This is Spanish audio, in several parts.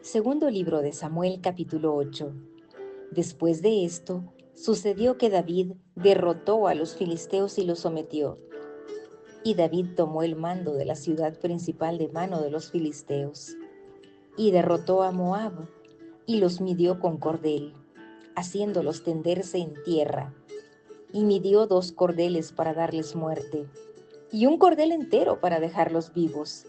Segundo libro de Samuel, capítulo 8. Después de esto, sucedió que David derrotó a los filisteos y los sometió. Y David tomó el mando de la ciudad principal de mano de los filisteos. Y derrotó a Moab, y los midió con cordel, haciéndolos tenderse en tierra. Y midió 2 cordeles para darles muerte, y 1 cordel entero para dejarlos vivos.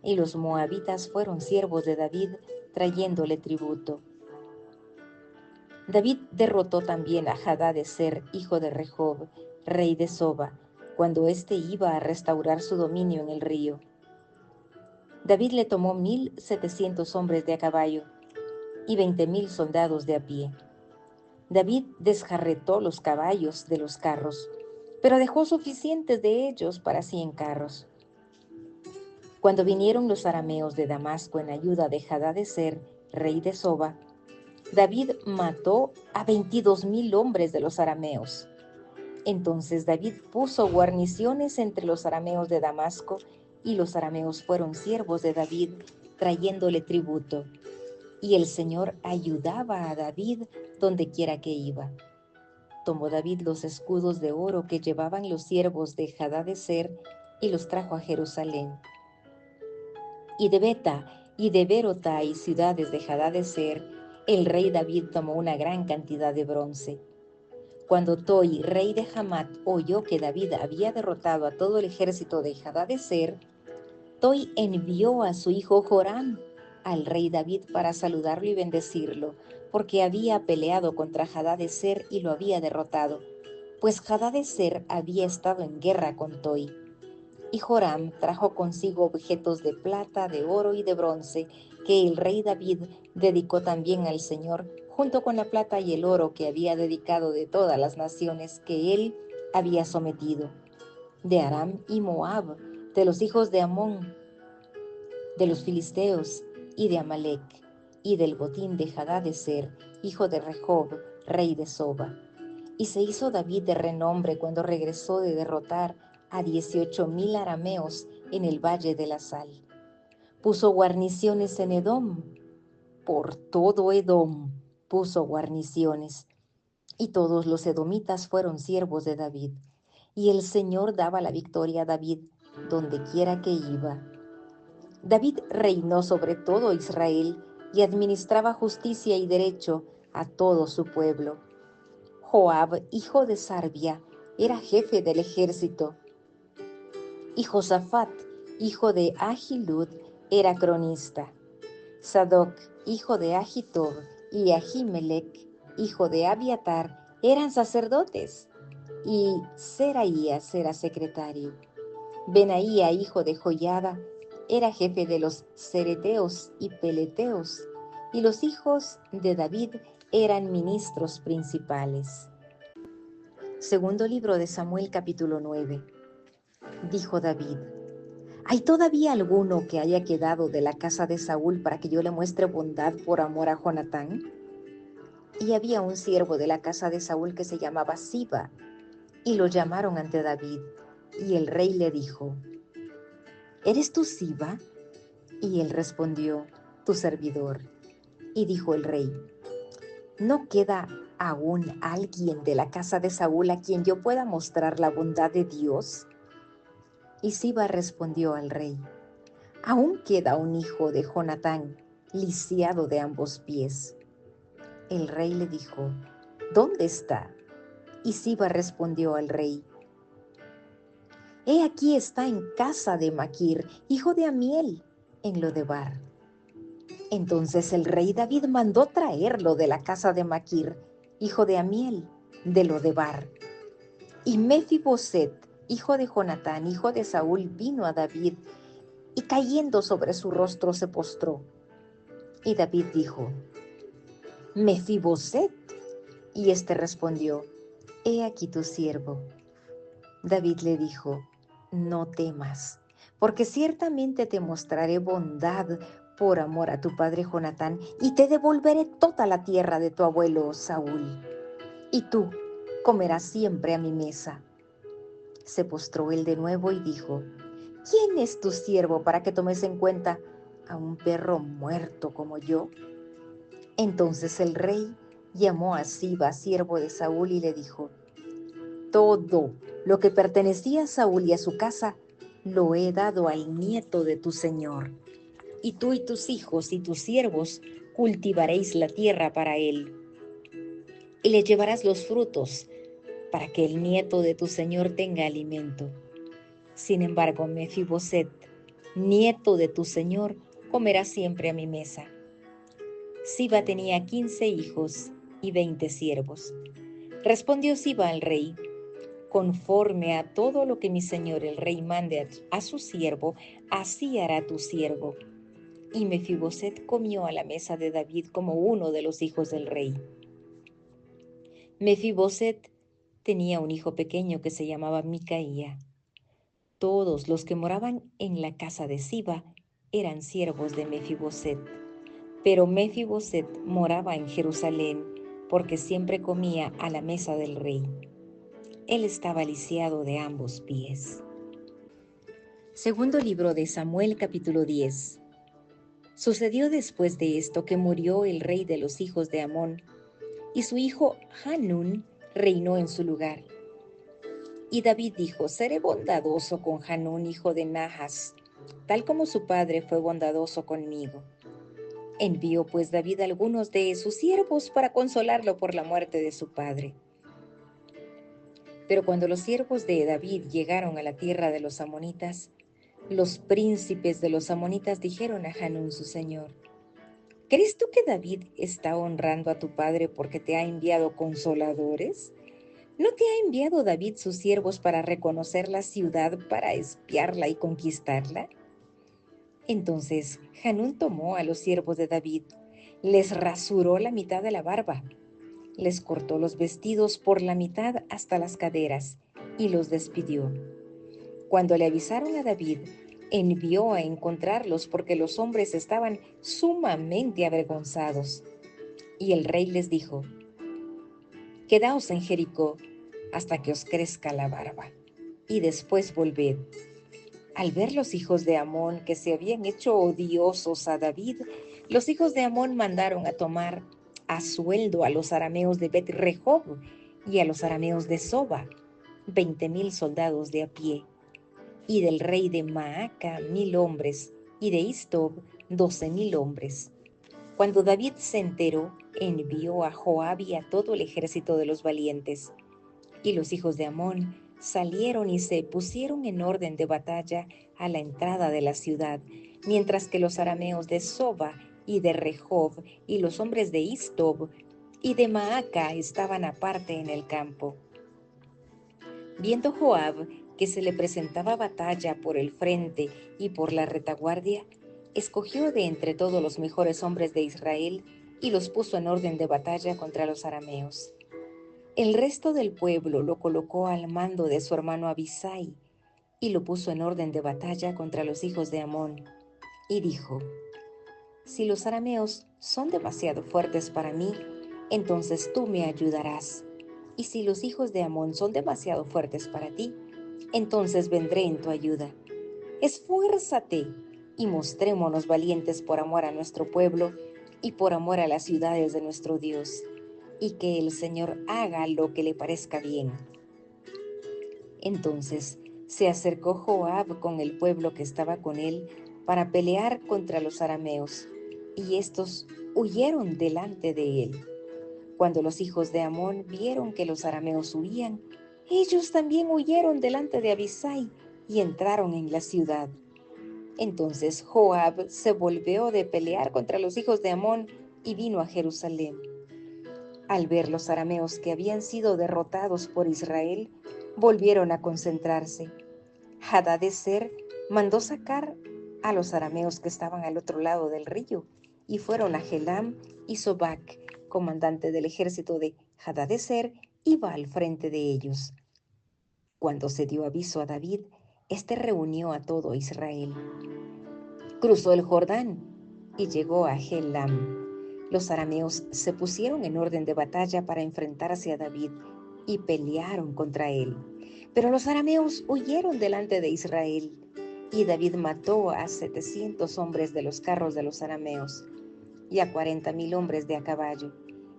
Y los moabitas fueron siervos de David, trayéndole tributo. David derrotó también a Hadadezer, hijo de Rehob, rey de Soba, cuando éste iba a restaurar su dominio en el río. David le tomó 1,700 hombres de a caballo y 20,000 soldados de a pie. David desjarretó los caballos de los carros, pero dejó suficientes de ellos para 100 carros. Cuando vinieron los arameos de Damasco en ayuda de Hadadezer, rey de Soba, David mató a 22,000 hombres de los arameos. Entonces David puso guarniciones entre los arameos de Damasco, y los arameos fueron siervos de David, trayéndole tributo. Y el Señor ayudaba a David donde quiera que iba. Tomó David los escudos de oro que llevaban los siervos de Hadadezer y los trajo a Jerusalén. Y de Beta y de Berota y ciudades de Hadadezer, el rey David tomó una gran cantidad de bronce. Cuando Toi, rey de Hamat, oyó que David había derrotado a todo el ejército de Hadadezer, Toi envió a su hijo Joram al rey David para saludarlo y bendecirlo, porque había peleado contra Hadadezer y lo había derrotado, pues Hadadezer había estado en guerra con Toi. Y Joram trajo consigo objetos de plata, de oro y de bronce, que el rey David dedicó también al Señor, junto con la plata y el oro que había dedicado de todas las naciones que él había sometido, de Aram y Moab, de los hijos de Amón, de los filisteos y de Amalec, y del botín de Hadadezer, hijo de Rehob, rey de Soba. Y se hizo David de renombre cuando regresó de derrotar a 18,000 arameos en el valle de la Sal. Puso guarniciones en Edom, por todo Edom puso guarniciones, y todos los edomitas fueron siervos de David. Y el Señor daba la victoria a David donde quiera que iba. David reinó sobre todo Israel y administraba justicia y derecho a todo su pueblo. Joab, hijo de Sarvia, era jefe del ejército, y Josafat, hijo de Ahilud, era cronista. Sadoc, hijo de Ahitob, y Ahimelech, hijo de Abiatar, eran sacerdotes, y Seraías era secretario. Benaía, hijo de Joiada, era jefe de los cereteos y peleteos, y los hijos de David eran ministros principales. Segundo libro de Samuel, capítulo 9. Dijo David: ¿hay todavía alguno que haya quedado de la casa de Saúl para que yo le muestre bondad por amor a Jonatán? Y había un siervo de la casa de Saúl que se llamaba Siba, y lo llamaron ante David, y el rey le dijo: ¿eres tú Siba? Y él respondió: tu servidor. Y dijo el rey: ¿no queda aún alguien de la casa de Saúl a quien yo pueda mostrar la bondad de Dios? Y Siba respondió al rey: aún queda un hijo de Jonatán, lisiado de ambos pies. El rey le dijo: ¿dónde está? Y Siba respondió al rey: he aquí está en casa de Maquir, hijo de Amiel, en Lodebar. Entonces el rey David mandó traerlo de la casa de Maquir, hijo de Amiel, de Lodebar. Y Mefiboset, hijo de Jonatán, hijo de Saúl, vino a David, y cayendo sobre su rostro se postró. Y David dijo: Mefiboset. Y éste respondió: he aquí tu siervo. David le dijo: no temas, porque ciertamente te mostraré bondad por amor a tu padre Jonatán, y te devolveré toda la tierra de tu abuelo Saúl, y tú comerás siempre a mi mesa. Se postró él de nuevo y dijo: ¿quién es tu siervo para que tomes en cuenta a un perro muerto como yo? Entonces el rey llamó a Siba, siervo de Saúl, y le dijo: todo lo que pertenecía a Saúl y a su casa lo he dado al nieto de tu señor, y tú y tus hijos y tus siervos cultivaréis la tierra para él, y le llevarás los frutos para que el nieto de tu señor tenga alimento. Sin embargo, Mefiboset, nieto de tu señor, comerá siempre a mi mesa. Siba tenía 15 hijos y 20 siervos. Respondió Siba al rey: conforme a todo lo que mi señor el rey mande a su siervo, así hará tu siervo. Y Mefiboset comió a la mesa de David como uno de los hijos del rey. Mefiboset tenía un hijo pequeño que se llamaba Micaía. Todos los que moraban en la casa de Siba eran siervos de Mefiboset, pero Mefiboset moraba en Jerusalén porque siempre comía a la mesa del rey. Él estaba lisiado de ambos pies. Segundo libro de Samuel, capítulo 10. Sucedió después de esto que murió el rey de los hijos de Amón, y su hijo Hanún reinó en su lugar. Y David dijo: seré bondadoso con Hanún, hijo de Nahas, tal como su padre fue bondadoso conmigo. Envió pues David a algunos de sus siervos para consolarlo por la muerte de su padre. Pero cuando los siervos de David llegaron a la tierra de los amonitas, los príncipes de los amonitas dijeron a Hanún su señor: ¿crees tú que David está honrando a tu padre porque te ha enviado consoladores? ¿No te ha enviado David sus siervos para reconocer la ciudad, para espiarla y conquistarla? Entonces Hanún tomó a los siervos de David, les rasuró la mitad de la barba, les cortó los vestidos por la mitad hasta las caderas y los despidió. Cuando le avisaron a David, envió a encontrarlos porque los hombres estaban sumamente avergonzados. Y el rey les dijo: quedaos en Jericó hasta que os crezca la barba, y después volved. Al ver los hijos de Amón que se habían hecho odiosos a David, los hijos de Amón mandaron a tomar a sueldo a los arameos de Bet-Rehob y a los arameos de Soba, 20,000 soldados de a pie, y del rey de Maaca 1,000 hombres, y de Istob 12,000 hombres. Cuando David se enteró, envió a Joab y a todo el ejército de los valientes. Y los hijos de Amón salieron y se pusieron en orden de batalla a la entrada de la ciudad, mientras que los arameos de Soba y de Rehob y los hombres de Istob y de Maaca estaban aparte en el campo. Viendo Joab que se le presentaba batalla por el frente y por la retaguardia, escogió de entre todos los mejores hombres de Israel y los puso en orden de batalla contra los arameos. El resto del pueblo lo colocó al mando de su hermano Abisai y lo puso en orden de batalla contra los hijos de Amón. Y dijo: si los arameos son demasiado fuertes para mí, entonces tú me ayudarás. Y si los hijos de Amón son demasiado fuertes para ti, entonces vendré en tu ayuda. Esfuérzate y mostrémonos valientes por amor a nuestro pueblo y por amor a las ciudades de nuestro Dios, y que el Señor haga lo que le parezca bien. Entonces se acercó Joab con el pueblo que estaba con él para pelear contra los arameos, y estos huyeron delante de él. Cuando los hijos de Amón vieron que los arameos huían, ellos también huyeron delante de Abisai y entraron en la ciudad. Entonces Joab se volvió de pelear contra los hijos de Amón y vino a Jerusalén. Al ver los arameos que habían sido derrotados por Israel, volvieron a concentrarse. Hadadezer mandó sacar a los arameos que estaban al otro lado del río, y fueron a Helam, y Sobac, comandante del ejército de Hadadezer, iba al frente de ellos. Cuando se dio aviso a David, éste reunió a todo Israel. Cruzó el Jordán y llegó a Helam. Los arameos se pusieron en orden de batalla para enfrentarse a David y pelearon contra él. Pero los arameos huyeron delante de Israel. Y David mató a 700 hombres de los carros de los arameos y a 40,000 hombres de a caballo,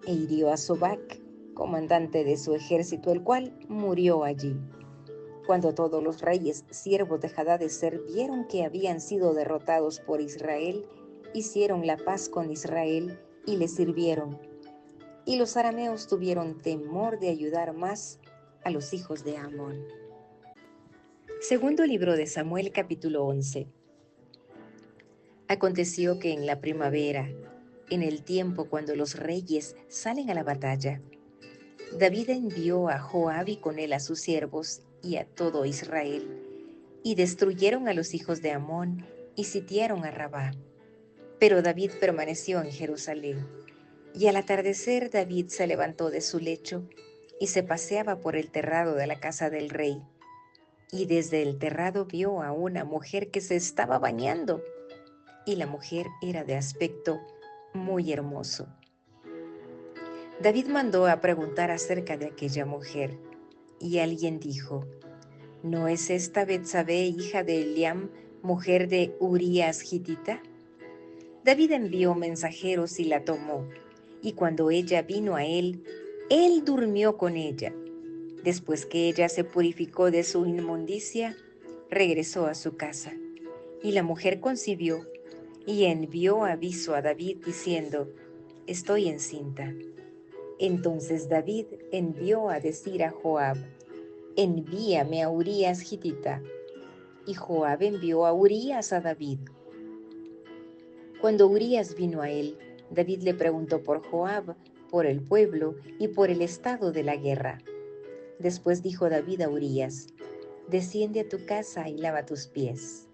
e hirió a Sobac, comandante de su ejército, el cual murió allí. Cuando todos los reyes siervos de Hadadezer vieron que habían sido derrotados por Israel, hicieron la paz con Israel y le sirvieron. Y los arameos tuvieron temor de ayudar más a los hijos de Amón. Segundo libro de Samuel, capítulo 11. Aconteció que en la primavera, en el tiempo cuando los reyes salen a la batalla, David envió a Joab y con él a sus siervos y a todo Israel, y destruyeron a los hijos de Amón y sitiaron a Rabá. Pero David permaneció en Jerusalén. Y al atardecer David se levantó de su lecho y se paseaba por el terrado de la casa del rey. Y desde el terrado vio a una mujer que se estaba bañando, y la mujer era de aspecto muy hermoso. David mandó a preguntar acerca de aquella mujer, y alguien dijo: ¿No es esta Betsabé, hija de Eliam, mujer de Urías gitita? David envió mensajeros y la tomó, y cuando ella vino a él durmió con ella. Después que ella se purificó de su inmundicia, regresó a su casa. Y la mujer concibió y envió aviso a David diciendo: estoy encinta. Entonces David envió a decir a Joab: envíame a Urías gitita. Y Joab envió a Urías a David. Cuando Urías vino a él, David le preguntó por Joab, por el pueblo y por el estado de la guerra. Después dijo David a Urías: desciende a tu casa y lava tus pies.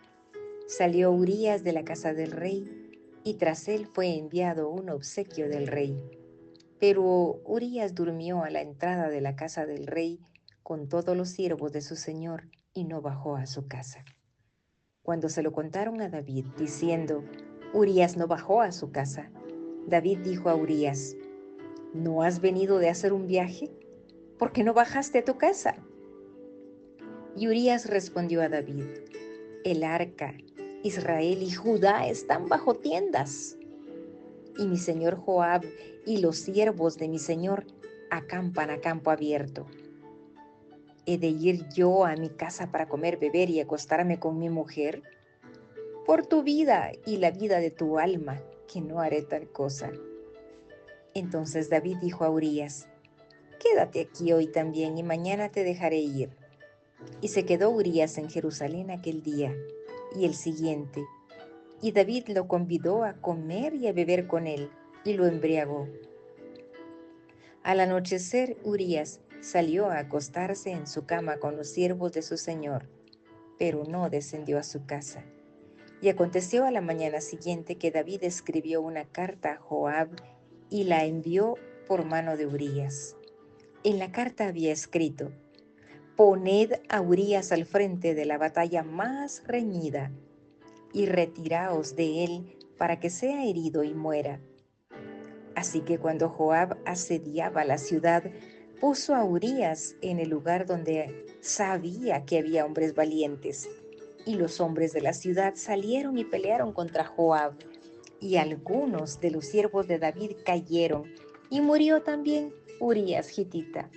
Salió Urías de la casa del rey, y tras él fue enviado un obsequio del rey. Pero Urías durmió a la entrada de la casa del rey con todos los siervos de su señor, y no bajó a su casa. Cuando se lo contaron a David, diciendo: Urías no bajó a su casa, David dijo a Urías: ¿no has venido de hacer un viaje? ¿Por qué no bajaste a tu casa? Y Urías respondió a David: el arca, Israel y Judá están bajo tiendas, y mi señor Joab y los siervos de mi señor acampan a campo abierto. ¿He de ir yo a mi casa para comer, beber y acostarme con mi mujer? Por tu vida y la vida de tu alma, que no haré tal cosa. Entonces David dijo a Urías: quédate aquí hoy también, y mañana te dejaré ir. Y se quedó Urías en Jerusalén aquel día y el siguiente, y David lo convidó a comer y a beber con él, y lo embriagó. Al anochecer, Urías salió a acostarse en su cama con los siervos de su señor, pero no descendió a su casa. Y aconteció a la mañana siguiente que David escribió una carta a Joab y la envió por mano de Urías. En la carta había escrito: poned a Urías al frente de la batalla más reñida, y retiraos de él para que sea herido y muera. Así que cuando Joab asediaba la ciudad, puso a Urías en el lugar donde sabía que había hombres valientes. Y los hombres de la ciudad salieron y pelearon contra Joab, y algunos de los siervos de David cayeron, y murió también Urías gitita.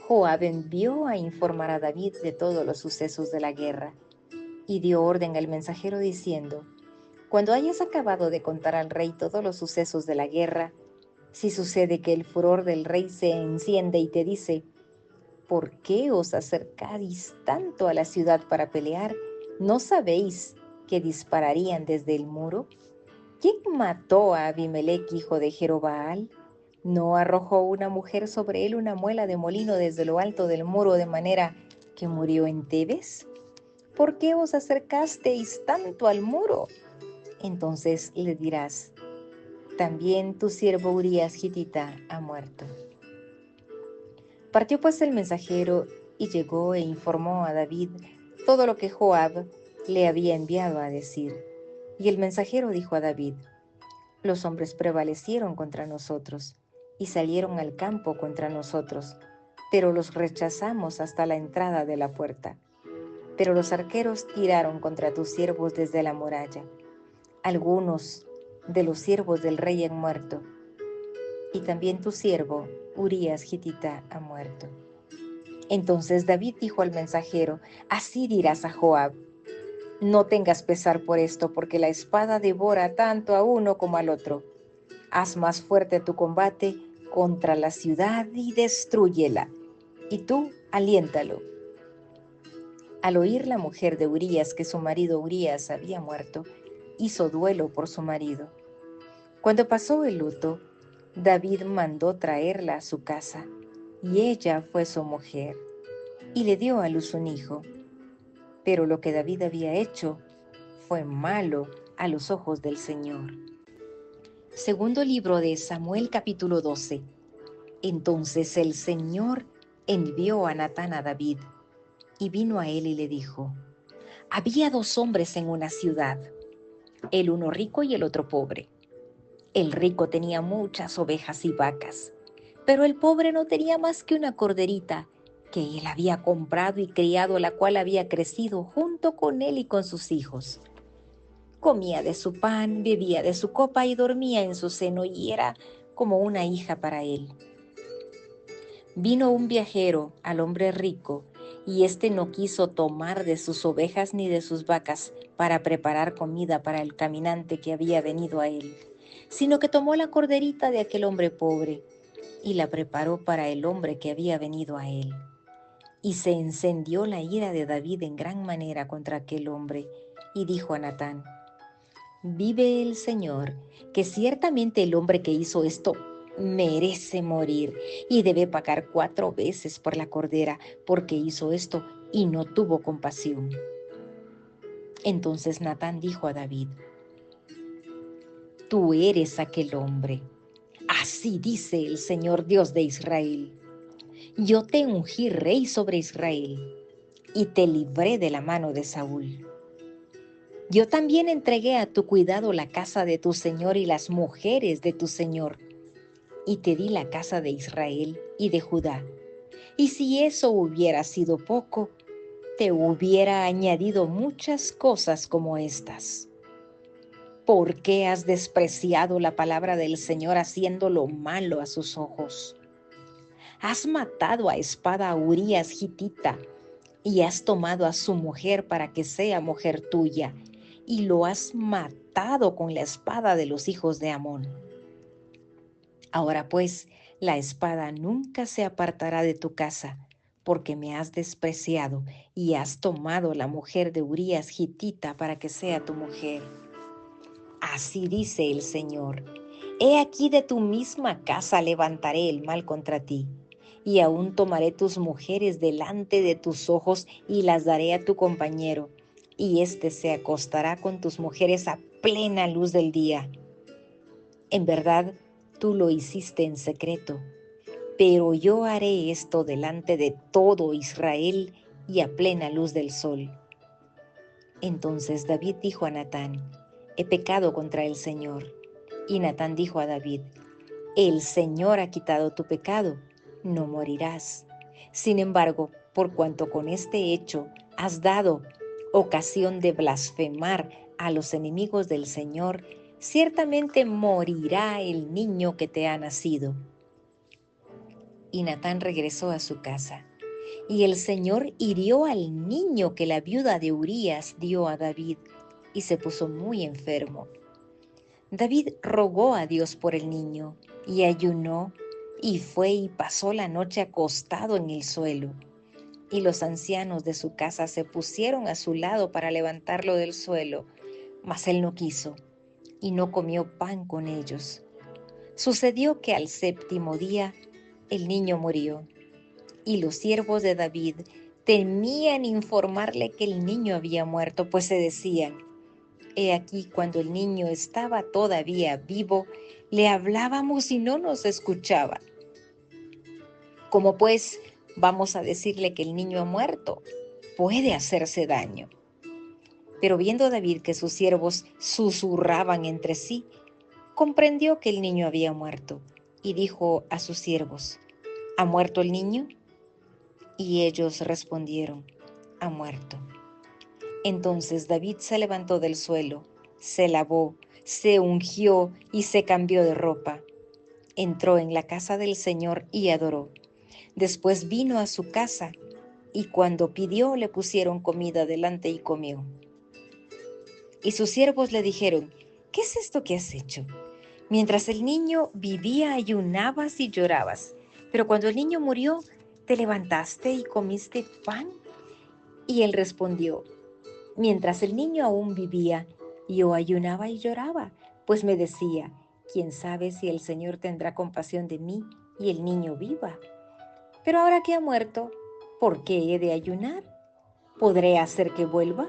Joab envió a informar a David de todos los sucesos de la guerra, y dio orden al mensajero diciendo: cuando hayas acabado de contar al rey todos los sucesos de la guerra, si sucede que el furor del rey se enciende y te dice: ¿por qué os acercáis tanto a la ciudad para pelear? ¿No sabéis que dispararían desde el muro? ¿Quién mató a Abimelech, hijo de Jerobaal? ¿No arrojó una mujer sobre él una muela de molino desde lo alto del muro de manera que murió en Tebes? ¿Por qué os acercasteis tanto al muro? Entonces le dirás: también tu siervo Urías gitita ha muerto. Partió pues el mensajero y llegó e informó a David todo lo que Joab le había enviado a decir. Y el mensajero dijo a David: los hombres prevalecieron contra nosotros y salieron al campo contra nosotros, pero los rechazamos hasta la entrada de la puerta. pero los arqueros tiraron contra tus siervos desde la muralla. Algunos de los siervos del rey han muerto, y también tu siervo Urías Gitita ha muerto. Entonces David dijo al mensajero: así dirás a Joab: no tengas pesar por esto, porque la espada devora tanto a uno como al otro. Haz más fuerte tu combate contra la ciudad y destrúyela, y tú aliéntalo. Al oír la mujer de Urías que su marido Urías había muerto, hizo duelo por su marido. Cuando pasó el luto, David mandó traerla a su casa, y ella fue su mujer, y le dio a luz un hijo. Pero lo que David había hecho fue malo a los ojos del Señor. Segundo libro de Samuel, capítulo 12. Entonces el Señor envió a Natán a David, y vino a él y le dijo: había dos hombres en una ciudad, el uno rico y el otro pobre. El rico tenía muchas ovejas y vacas, pero el pobre no tenía más que una corderita que él había comprado y criado, la cual había crecido junto con él y con sus hijos. Comía de su pan, bebía de su copa y dormía en su seno, y era como una hija para él. Vino un viajero al hombre rico, y éste no quiso tomar de sus ovejas ni de sus vacas para preparar comida para el caminante que había venido a él, sino que tomó la corderita de aquel hombre pobre y la preparó para el hombre que había venido a él. Y se encendió la ira de David en gran manera contra aquel hombre, y dijo a Natán: vive el Señor, que ciertamente el hombre que hizo esto merece morir y debe pagar 4 veces por la cordera, porque hizo esto y no tuvo compasión. Entonces Natán dijo a David: tú eres aquel hombre. Así dice el Señor Dios de Israel: yo te ungí rey sobre Israel y te libré de la mano de Saúl. Yo también entregué a tu cuidado la casa de tu Señor y las mujeres de tu Señor, y te di la casa de Israel y de Judá. Y si eso hubiera sido poco, te hubiera añadido muchas cosas como estas. ¿Por qué has despreciado la palabra del Señor haciendo lo malo a sus ojos? Has matado a espada a Urías Gitita, y has tomado a su mujer para que sea mujer tuya, y lo has matado con la espada de los hijos de Amón. Ahora pues, la espada nunca se apartará de tu casa, porque me has despreciado y has tomado la mujer de Urías Gitita para que sea tu mujer. Así dice el Señor: he aquí, de tu misma casa levantaré el mal contra ti, y aún tomaré tus mujeres delante de tus ojos y las daré a tu compañero, y éste se acostará con tus mujeres a plena luz del día. En verdad, tú lo hiciste en secreto, pero yo haré esto delante de todo Israel y a plena luz del sol. Entonces David dijo a Natán: he pecado contra el Señor. Y Natán dijo a David: el Señor ha quitado tu pecado, no morirás. Sin embargo, por cuanto con este hecho has dado ocasión de blasfemar a los enemigos del Señor, ciertamente morirá el niño que te ha nacido. Y Natán regresó a su casa, y el Señor hirió al niño que la viuda de Urías dio a David, y se puso muy enfermo. David rogó a Dios por el niño, y ayunó, y fue y pasó la noche acostado en el suelo. Y los ancianos de su casa se pusieron a su lado para levantarlo del suelo, mas él no quiso, y no comió pan con ellos. Sucedió que al 7º día el niño murió, y los siervos de David temían informarle que el niño había muerto, pues se decían: he aquí, cuando el niño estaba todavía vivo, le hablábamos y no nos escuchaba. ¿Cómo pues vamos a decirle que el niño ha muerto? Puede hacerse daño. Pero viendo David que sus siervos susurraban entre sí, comprendió que el niño había muerto, y dijo a sus siervos: ¿ha muerto el niño? Y ellos respondieron: ha muerto. Entonces David se levantó del suelo, se lavó, se ungió y se cambió de ropa. Entró en la casa del Señor y adoró. Después vino a su casa, y cuando pidió le pusieron comida delante y comió. Y sus siervos le dijeron: ¿qué es esto que has hecho? Mientras el niño vivía ayunabas y llorabas, pero cuando el niño murió, ¿te levantaste y comiste pan? Y él respondió: mientras el niño aún vivía, yo ayunaba y lloraba, pues me decía: quién sabe si el Señor tendrá compasión de mí y el niño viva. Pero ahora que ha muerto, ¿por qué he de ayunar? ¿Podré hacer que vuelva?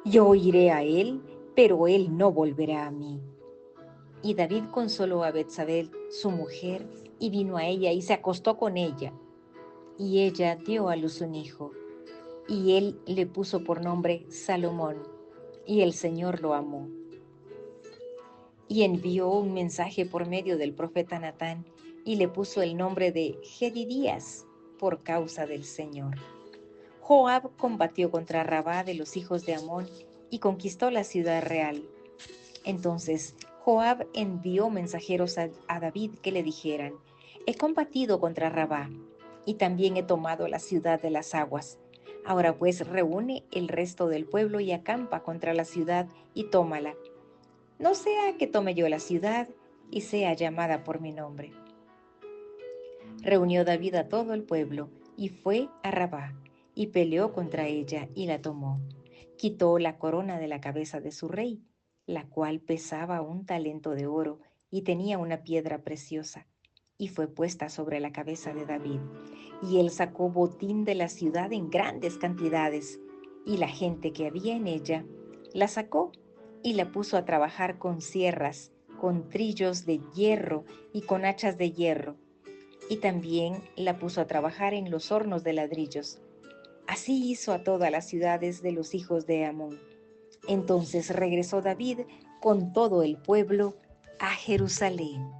Yo iré a él, pero él no volverá a mí. Y David consoló a Betsabé, su mujer, y vino a ella y se acostó con ella. Y ella dio a luz un hijo, y él le puso por nombre Salomón, y el Señor lo amó. Y envió un mensaje por medio del profeta Natán, y le puso el nombre de Jedidías, por causa del Señor. Joab combatió contra Rabá de los hijos de Amón y conquistó la ciudad real. Entonces Joab envió mensajeros a David que le dijeran: he combatido contra Rabá y también he tomado la ciudad de las aguas. Ahora pues reúne el resto del pueblo y acampa contra la ciudad y tómala. No sea que tome yo la ciudad y sea llamada por mi nombre. Reunió David a todo el pueblo y fue a Rabá y peleó contra ella y la tomó. Quitó la corona de la cabeza de su rey, la cual pesaba 1 talento de oro y tenía una piedra preciosa, y fue puesta sobre la cabeza de David. Y él sacó botín de la ciudad en grandes cantidades, y la gente que había en ella la sacó y la puso a trabajar con sierras, con trillos de hierro y con hachas de hierro, y también la puso a trabajar en los hornos de ladrillos. Así hizo a todas las ciudades de los hijos de Amón. Entonces regresó David con todo el pueblo a Jerusalén.